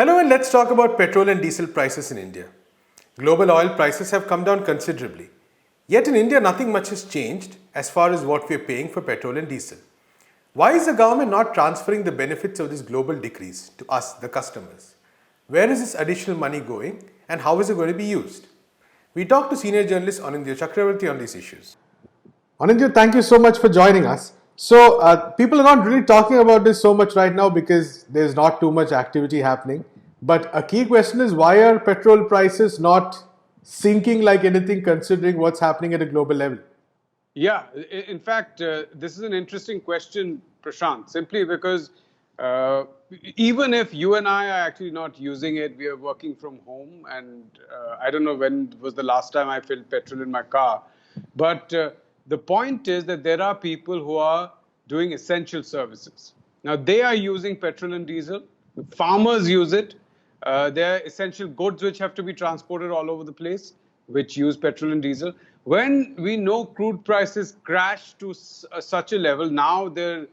Hello, and let's talk about petrol and diesel prices in India. Global oil prices have come down considerably. Yet in India, nothing much has changed as far as what we are paying for petrol and diesel. Why is the government not transferring the benefits of this global decrease to us, the customers? Where is this additional money going and how is it going to be used? We talked to senior journalist Aunindyo Chakravarty on these issues. Aunindyo, thank you so much for joining us. So, people are not really talking about this so much right now because there's not too much activity happening. But a key question is, why are petrol prices not sinking like anything considering what's happening at a global level? Yeah, in fact, this is an interesting question, Prashant, simply because even if you and I are actually not using it, we are working from home, and I don't know when was the last time I filled petrol in my car. But the point is that there are people who are doing essential services. Now, they are using petrol and diesel. Farmers use it. There are essential goods which have to be transported all over the place, which use petrol and diesel. When we know crude prices crash to such a level, now the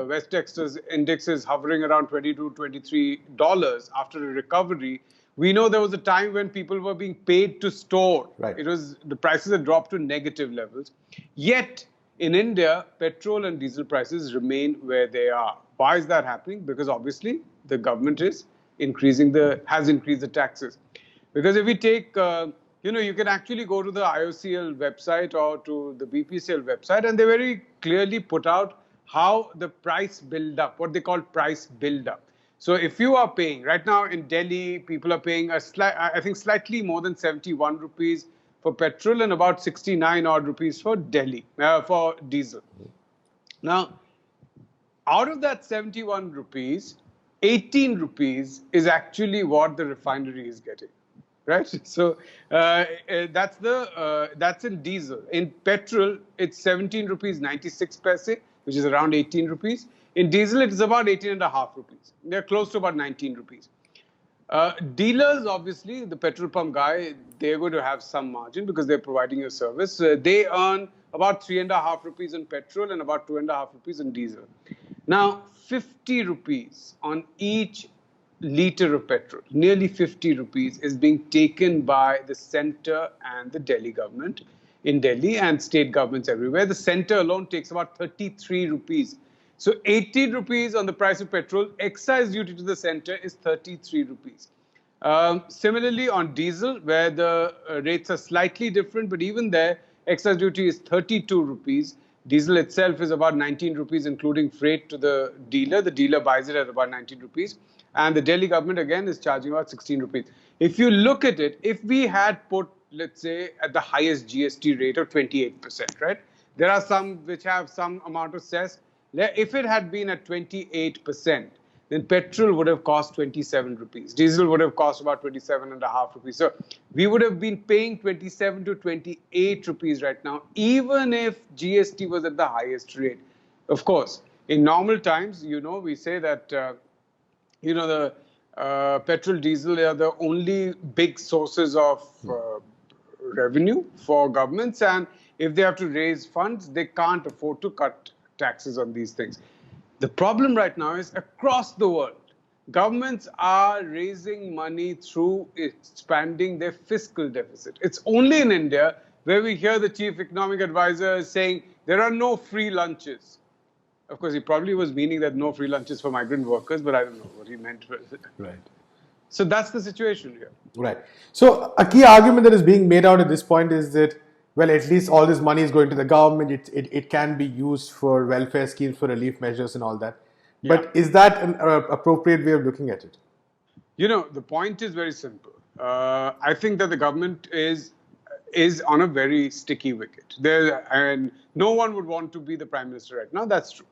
West Texas index is hovering around $22, $23 after a recovery. We know there was a time when people were being paid to store. Right. The prices had dropped to negative levels. Yet in India, petrol and diesel prices remain where they are. Why is that happening? Because obviously the government has increased the taxes. Because if we take, you can actually go to the IOCL website or to the BPCL website, and they very clearly put out how the price build up, what they call price build up. So if you are paying, right now in Delhi, people are paying I think slightly more than 71 rupees for petrol and about 69 odd rupees for for diesel. Now, out of that 71 rupees, 18 rupees is actually what the refinery is getting. Right, so that's in diesel. In petrol, it's 17 rupees 96 paise, which is around 18 rupees. In diesel, it is about 18.5 rupees. They're close to about 19 rupees. Dealers, obviously, the petrol pump guy, they're going to have some margin because they're providing a service. They earn about 3.5 rupees in petrol and about 2.5 rupees in diesel. Now, 50 rupees on each liter of petrol, nearly 50 rupees, is being taken by the center and the Delhi government in Delhi and state governments everywhere. The center alone takes about 33 rupees. So 18 rupees on the price of petrol, excise duty to the center is 33 rupees. Similarly, on diesel, where the rates are slightly different, but even there, excise duty is 32 rupees. Diesel itself is about 19 rupees, including freight to the dealer. The dealer buys it at about 19 rupees. And the Delhi government, again, is charging about 16 rupees. If you look at it, if we had put, let's say, at the highest GST rate of 28%, right? There are some which have some amount of cess. If it had been at 28%, then petrol would have cost 27 rupees. Diesel would have cost about 27.5 rupees. So we would have been paying 27 to 28 rupees right now, even if GST was at the highest rate. Of course, in normal times, we say that, the petrol, diesel are the only big sources of revenue for governments. And if they have to raise funds, they can't afford to cut taxes on these things. The problem right now is across the world, governments are raising money through expanding their fiscal deficit. It's only in India where we hear the chief economic advisor saying there are no free lunches. Of course, he probably was meaning that no free lunches for migrant workers, but I don't know what he meant. Right. So that's the situation here. Right. So a key argument that is being made out at this point is that, well, at least all this money is going to the government. It can be used for welfare schemes, for relief measures and all that. Yeah. But is that an appropriate way of looking at it? The point is very simple. I think that the government is on a very sticky wicket. And no one would want to be the prime minister right now. That's true.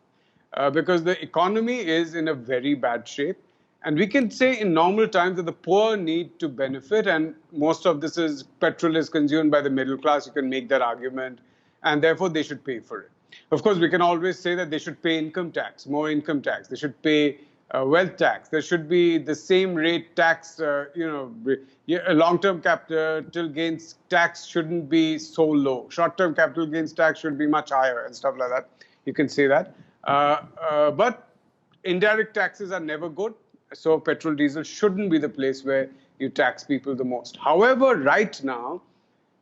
Because the economy is in a very bad shape. And we can say in normal times that the poor need to benefit, and most of this petrol is consumed by the middle class. You can make that argument, and therefore they should pay for it. Of course, we can always say that they should pay income tax, more income tax. They should pay wealth tax. There should be the same rate tax. Long-term capital gains tax shouldn't be so low. Short-term capital gains tax should be much higher and stuff like that. You can say that. But indirect taxes are never good. So petrol, diesel shouldn't be the place where you tax people the most. However, right now,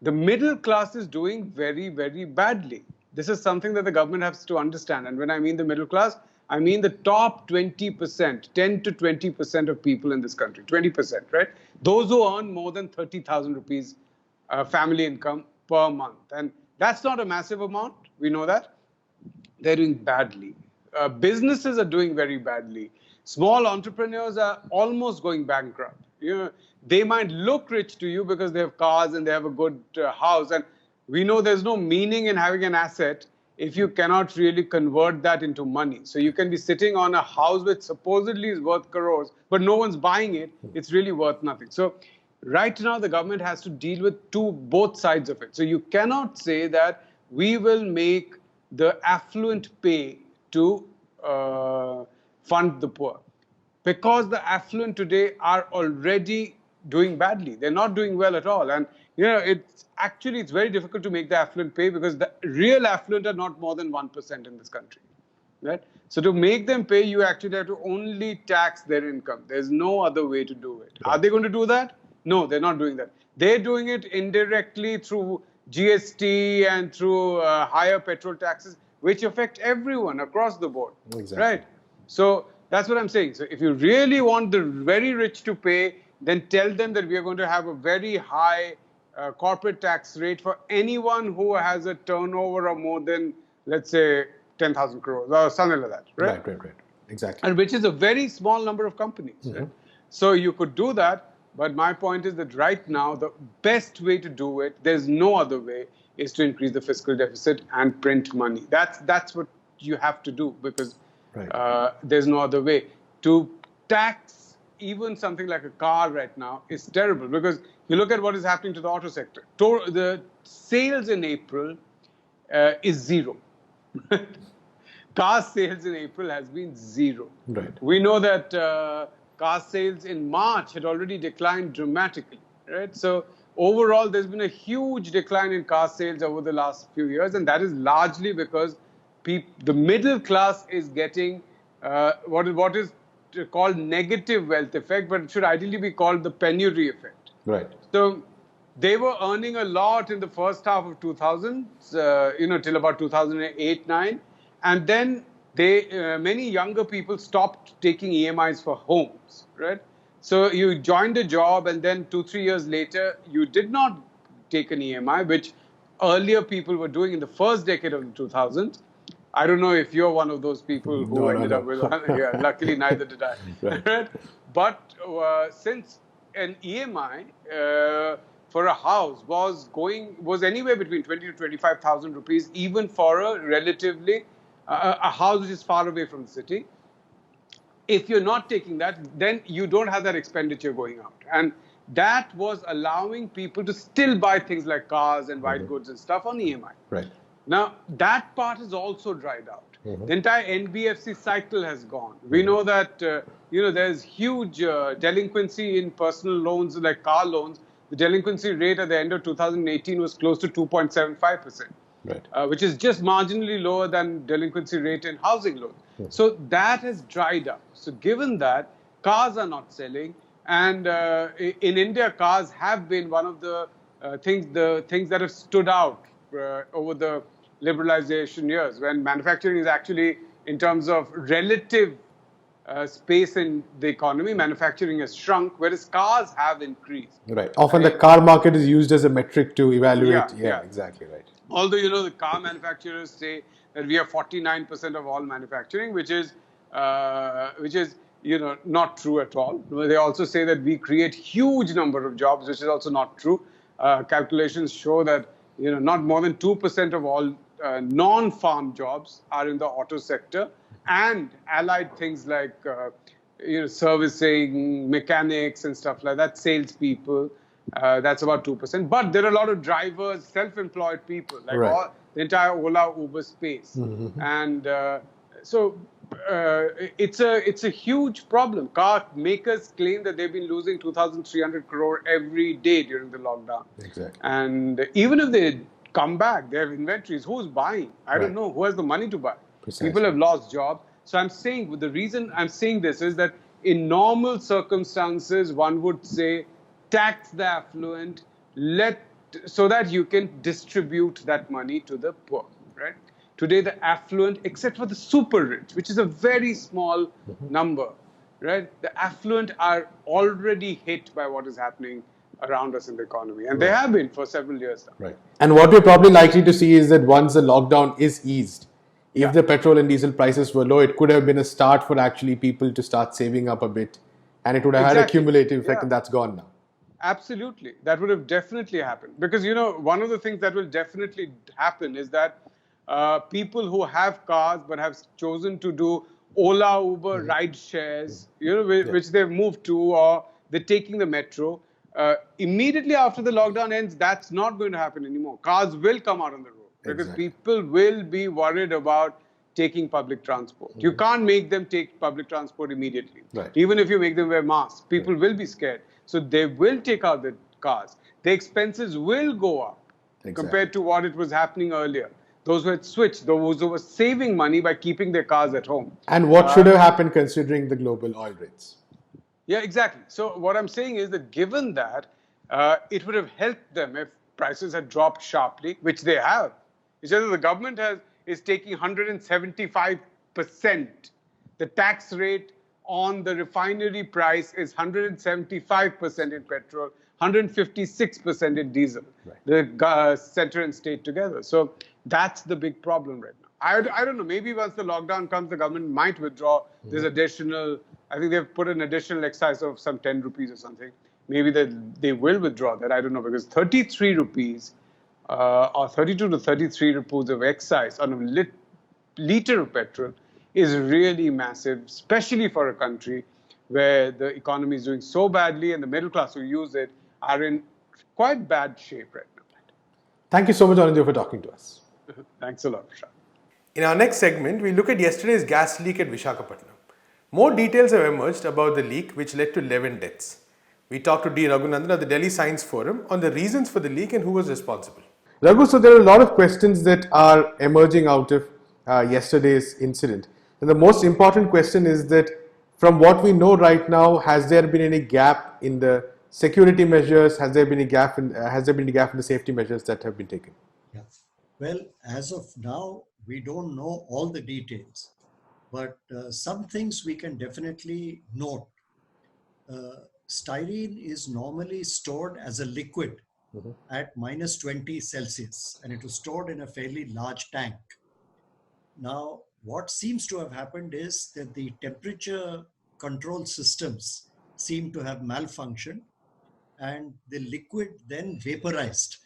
the middle class is doing very, very badly. This is something that the government has to understand. And when I mean the middle class, I mean the top 20%, 10 to 20% of people in this country, 20%, right? Those who earn more than 30,000 rupees family income per month. And that's not a massive amount. We know that. They're doing badly. Businesses are doing very badly. Small entrepreneurs are almost going bankrupt. They might look rich to you because they have cars and they have a good house. And we know there's no meaning in having an asset if you cannot really convert that into money. So you can be sitting on a house which supposedly is worth crores, but no one's buying it. It's really worth nothing. So right now, the government has to deal with both sides of it. So you cannot say that we will make the affluent pay to fund the poor, because the affluent today are already doing badly. They're not doing well at all. And it's very difficult to make the affluent pay, because the real affluent are not more than 1% in this country, right? So to make them pay, you actually have to only tax their income. There's no other way to do it. Are they going to do that? No, they're not doing that. They're doing it indirectly through GST and through higher petrol taxes, which affect everyone across the board. Exactly. Right? So that's what I'm saying. So if you really want the very rich to pay, then tell them that we are going to have a very high corporate tax rate for anyone who has a turnover of more than, let's say, 10,000 crores or something like that. Right? Right. Exactly. And which is a very small number of companies. Right? So you could do that. But my point is that right now, the best way to do it, there's no other way, is to increase the fiscal deficit and print money. That's what you have to do, because there's no other way. To tax even something like a car right now is terrible, because you look at what is happening to the auto sector. The sales in April is zero. Car sales in April has been zero. Right. We know that car sales in March had already declined dramatically, right? So overall, there's been a huge decline in car sales over the last few years, and that is largely because the middle class is getting what is called negative wealth effect, but it should ideally be called the Penury Effect. Right. So they were earning a lot in the first half of 2000s, till about 2008-9, and then many younger people stopped taking EMIs for homes, right? So you joined a job, and then 2-3 years later, you did not take an EMI, which earlier people were doing in the first decade of the 2000s. I don't know if you're one of those people who ended up with one. Yeah, luckily, neither did I. Right. But since an EMI for a house was anywhere between 20 to 25,000 rupees, even for a relatively a house which is far away from the city. If you're not taking that, then you don't have that expenditure going out. And that was allowing people to still buy things like cars and white goods and stuff on EMI. Right. Now, that part has also dried out. The entire NBFC cycle has gone. We know that, there's huge delinquency in personal loans, like car loans. The delinquency rate at the end of 2018 was close to 2.75%. Right. Which is just marginally lower than delinquency rate in housing loans. So that has dried up. So given that, cars are not selling, and in India, cars have been one of the things that have stood out over the liberalization years, when manufacturing is actually, in terms of relative space in the economy, manufacturing has shrunk, whereas cars have increased. Right. Often the car market is used as a metric to evaluate. Yeah, exactly right. Although, the car manufacturers say that we have 49% of all manufacturing, which is not true at all. They also say that we create huge number of jobs, which is also not true. Calculations show that, not more than 2% of all non-farm jobs are in the auto sector, and allied things like, servicing, mechanics and stuff like that, salespeople. That's about 2%. But there are a lot of drivers, self-employed people, like the entire Ola, Uber space. And so it's a huge problem. Car makers claim that they've been losing 2,300 crore every day during the lockdown. Exactly. And even if they come back, they have inventories. Who's buying? I don't know. Who has the money to buy? Precisely. People have lost jobs. So I'm saying, the reason I'm saying this is that in normal circumstances, one would say tax the affluent, so that you can distribute that money to the poor, right? Today, the affluent, except for the super rich, which is a very small number, right? The affluent are already hit by what is happening around us in the economy, and they have been for several years now. Right. And what we're probably likely to see is that once the lockdown is eased, if the petrol and diesel prices were low, it could have been a start for actually people to start saving up a bit, and it would have had a cumulative effect, and that's gone now. Absolutely. That would have definitely happened. Because, one of the things that will definitely happen is that people who have cars but have chosen to do Ola, Uber, ride shares, which they've moved to, or they're taking the metro, immediately after the lockdown ends, that's not going to happen anymore. Cars will come out on the road because people will be worried about taking public transport. You can't make them take public transport immediately. Even if you make them wear masks, people will be scared. So they will take out the cars. The expenses will go up compared to what it was happening earlier. Those who had switched, those who were saving money by keeping their cars at home. And what should have happened considering the global oil rates? Yeah, exactly. So what I'm saying is that given that, it would have helped them if prices had dropped sharply, which they have. It's just that the government is taking 175%. The tax rate on the refinery price is 175% in petrol, 156% in diesel, the center and state together. So that's the big problem right now. I don't know, maybe once the lockdown comes, the government might withdraw this additional, I think they've put an additional excise of some 10 rupees or something. Maybe they will withdraw that, I don't know, because 33 rupees or 32 to 33 rupees of excise on a liter of petrol is really massive, especially for a country where the economy is doing so badly and the middle class who use it are in quite bad shape right now. Thank you so much, Aunindyo, for talking to us. Thanks a lot, Prashant. In our next segment, we look at yesterday's gas leak at Visakhapatnam. More details have emerged about the leak, which led to 11 deaths. We talked to D. Raghunandan at the Delhi Science Forum on the reasons for the leak and who was responsible. Raghu, so there are a lot of questions that are emerging out of yesterday's incident. And the most important question is that from what we know right now, has there been any gap in the security measures? Has there been a gap in the safety measures that have been taken? Yeah. Well, as of now, we don't know all the details, but some things we can definitely note. Styrene is normally stored as a liquid at minus 20 Celsius, and it was stored in a fairly large tank. Now, what seems to have happened is that the temperature control systems seem to have malfunctioned, and the liquid then vaporized,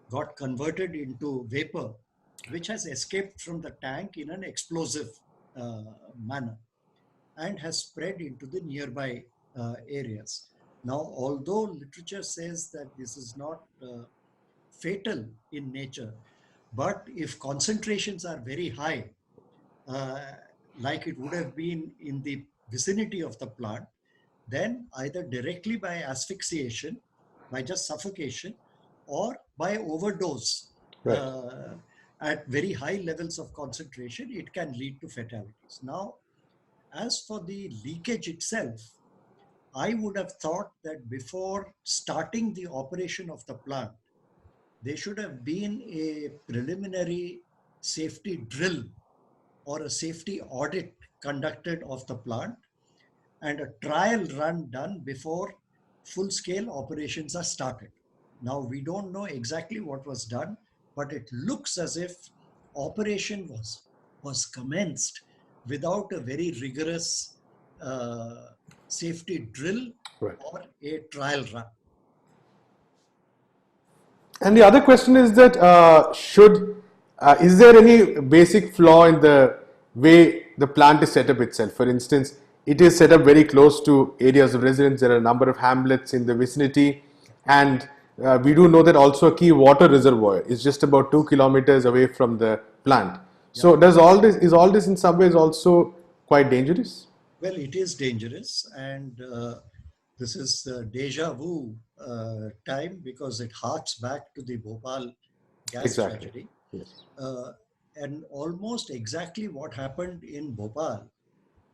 got converted into vapor, which has escaped from the tank in an explosive manner and has spread into the nearby areas. Now, although literature says that this is not fatal in nature, but if concentrations are very high, like it would have been in the vicinity of the plant, then either directly by asphyxiation, by just suffocation, or by overdose at very high levels of concentration, it can lead to fatalities. Now, as for the leakage itself, I would have thought that before starting the operation of the plant, there should have been a preliminary safety drill or a safety audit conducted of the plant and a trial run done before full-scale operations are started. Now, we don't know exactly what was done, but it looks as if operation was commenced without a very rigorous safety drill or a trial run. And the other question is that is there any basic flaw in the way the plant is set up itself? For instance, it is set up very close to areas of residence. There are a number of hamlets in the vicinity, and we do know that also a key water reservoir is just about 2 kilometers away from the plant. So is all this in some ways also quite dangerous? Well, it is dangerous, and this is deja vu time because it harks back to the Bhopal gas tragedy. Yes. And almost exactly what happened in Bhopal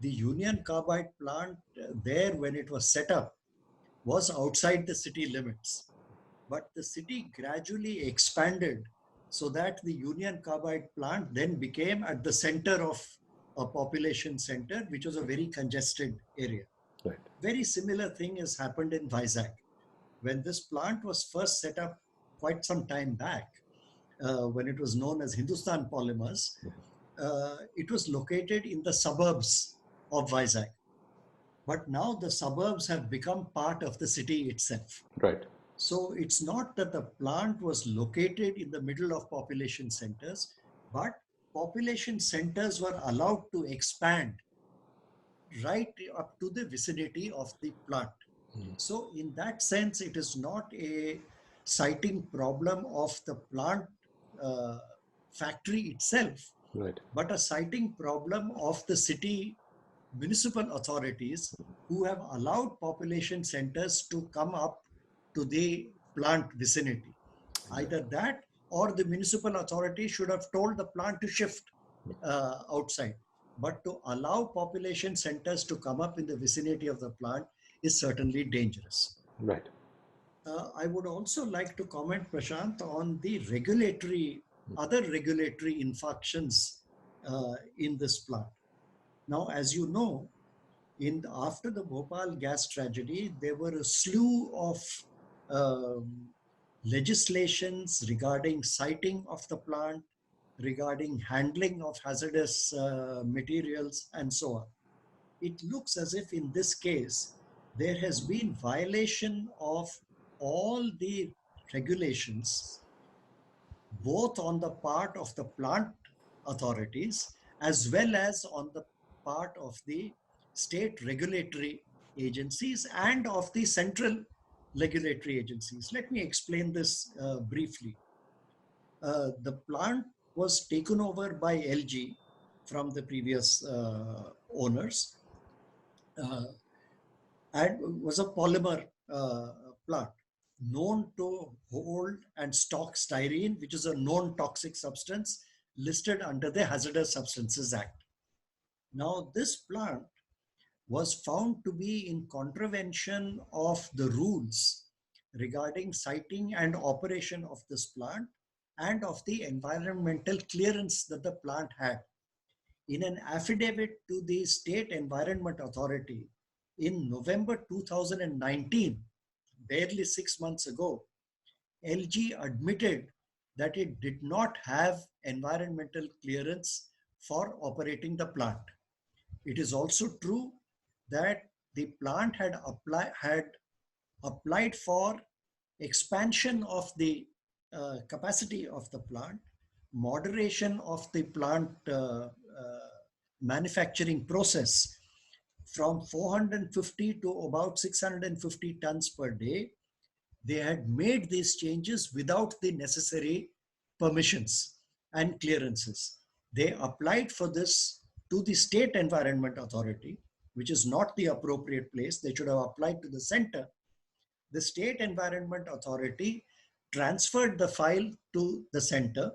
The Union Carbide plant there, when it was set up, was outside the city limits. But the city gradually expanded so that the Union Carbide plant then became at the center of a population center, which was a very congested area. Right. Very similar thing has happened in Vizag. When this plant was first set up quite some time back, when it was known as Hindustan Polymers, it was located in the suburbs of Vizag. But now the suburbs have become part of the city itself. Right. So it's not that the plant was located in the middle of population centers, but population centers were allowed to expand right up to the vicinity of the plant. So in that sense, it is not a siting problem of the plant factory itself, Right. but a siting problem of the city municipal authorities who have allowed population centers to come up to the plant vicinity. Either that or the municipal authority should have told the plant to shift outside. But to allow population centers to come up in the vicinity of the plant is certainly dangerous. Right. I would also like to comment, Prashant, on the other regulatory infractions in this plant. Now, as you know, after the Bhopal gas tragedy, there were a slew of legislations regarding siting of the plant, regarding handling of hazardous materials, and so on. It looks as if in this case, there has been violation of all the regulations, both on the part of the plant authorities as well as on the part of the state regulatory agencies and of the central regulatory agencies. Let me explain this briefly. The plant was taken over by LG from the previous owners and was a polymer plant known to hold and stock styrene, which is a known toxic substance listed under the Hazardous Substances Act. Now, this plant was found to be in contravention of the rules regarding siting and operation of this plant and of the environmental clearance that the plant had. In an affidavit to the State Environment Authority in November 2019, barely 6 months ago, LG admitted that it did not have environmental clearance for operating the plant. It is also true that the plant had applied for expansion of the capacity of the plant, moderation of the plant manufacturing process from 450 to about 650 tons per day. They had made these changes without the necessary permissions and clearances. They applied for this to the State Environment Authority, which is not the appropriate place. They should have applied to the center. The State Environment Authority transferred the file to the center.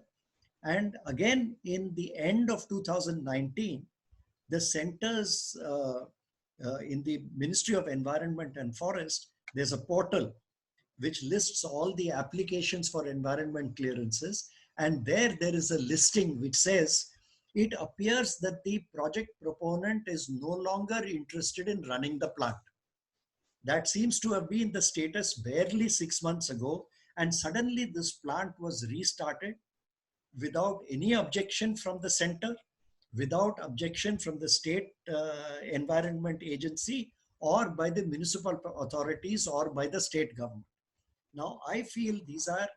And again, in the end of 2019, the centers in the Ministry of Environment and Forest, there's a portal which lists all the applications for environment clearances. And there is a listing which says, it appears that the project proponent is no longer interested in running the plant. That seems to have been the status barely 6 months ago. And suddenly this plant was restarted without any objection from the center, without objection from the state environment agency or by the municipal authorities or by the state government. Now, I feel these are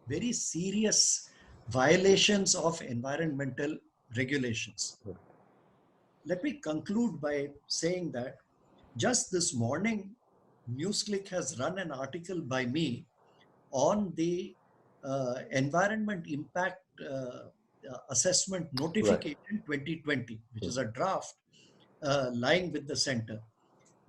very serious violations of environmental regulations. Let me conclude by saying that just this morning, NewsClick has run an article by me on the Environment Impact Assessment Notification 2020, which is a draft lying with the center.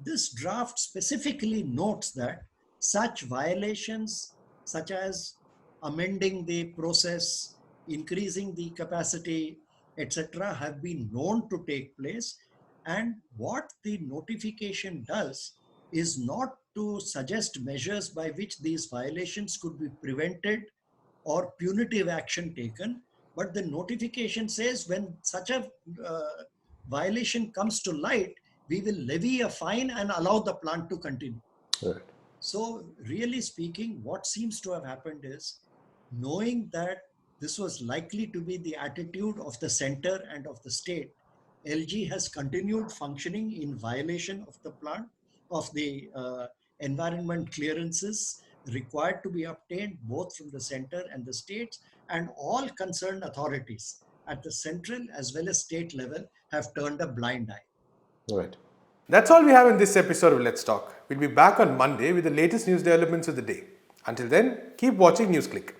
This draft specifically notes that such violations, such as amending the process, increasing the capacity, etc., have been known to take place. And what the notification does is not to suggest measures by which these violations could be prevented or punitive action taken, but the notification says when such a violation comes to light, we will levy a fine and allow the plant to continue. Right. So, really speaking, what seems to have happened is, knowing that this was likely to be the attitude of the center and of the state, LG has continued functioning in violation of the plant, of the environment clearances required to be obtained both from the center and the states, and all concerned authorities at the central as well as state level have turned a blind eye. Right. That's all we have in this episode of Let's Talk. We'll be back on Monday with the latest news developments of the day. Until then, keep watching NewsClick.